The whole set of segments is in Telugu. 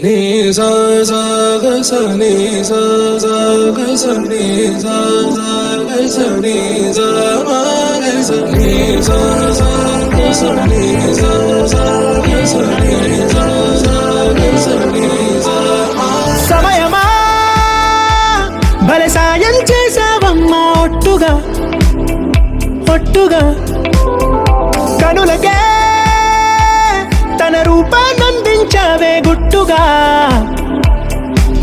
నీ సా సా గ స నీ సా సా గ స నీ సా సా గ స నీ సా మా గ స నీ సా సా గ స నీ సా సా గ స నీ సా సా గ స నీ సా మా. సమయమా భలే సాయం చేసావమ్మా ఒట్టుగా ఒట్టుగా కనులకే తన రూపాన్నందించావే గుట్టుగా.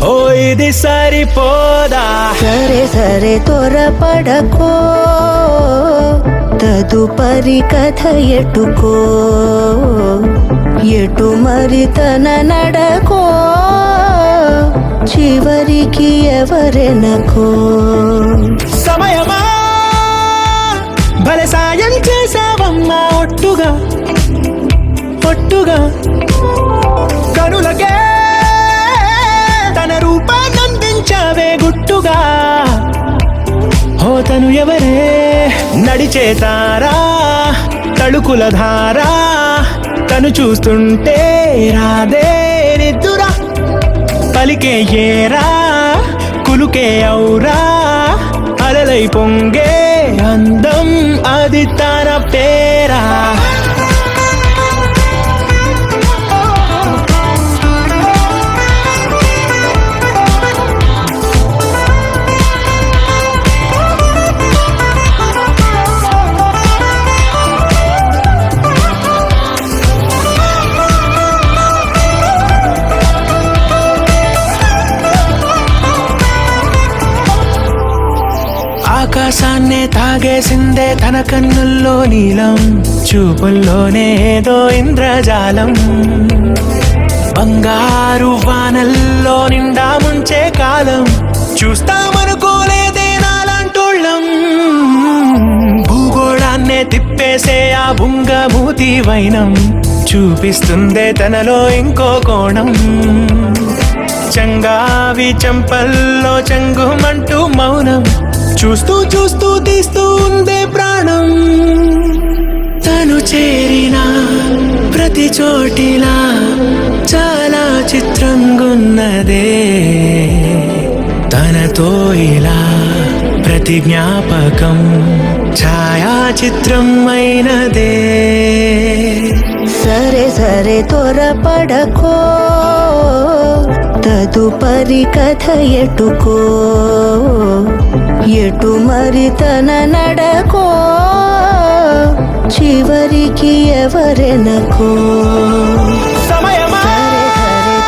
ఓ ఇది సరిపోదా, సరే సరే త్వరపడకో, తదుపరి కథ ఎటుకో, ఎటు మరి తన నడకో, చివరికి ఎవరెనకో. సమయమా భలే సాయం చేసావమ్మా ఒట్టుగా ఒట్టుగా కనులకే తన రూపాన్నందించావే గుట్టుగా. ఓ తను ఎవరే నడిచే తారా తళుకుల ధారా, తను చూస్తుంటే రాదే నిద్దురా, పలికే ఏరా కులుకే ఔరా, అలలై పొంగే అందం అది తన పేరా. ఆకాశాన్నే తాగేసిందే తన కన్నుల్లో నీలం, చూపుల్లోనే ఏదో ఇంద్రజాలం, బంగారు వానల్లో నిండా ముంచే కాలం, చూస్తామనుకోలేదే నాలాంటోళ్ళం. భూగోళాన్నే తిప్పేసే ఆ బుంగమూతి వైనం, చూపిస్తుందే తనలో ఇంకో కోణం, చంగావి చంపల్లో చంగుమంటూ మౌనం, చూస్తూ చూస్తూ తీస్తూ ఉందే ప్రాణం. తను చేరిన ప్రతి చోటిలా చాలా చిత్రంగున్నదే, తనతో ఇలా ప్రతి జ్ఞాపకం ఛాయాచిత్రం అయినదే. సరే సరే త్వరపడకో, తదుపరి కథ ఎటుకో, ఎటు మరి తన నడకో, చివరికి ఎవరెనకో. సమయమా సరే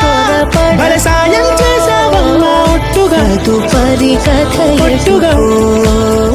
సరే భలే సాయం చేసావమ్మా ఒట్టుగా తదుపరి కథ ఒట్టుగా ఎటుకో.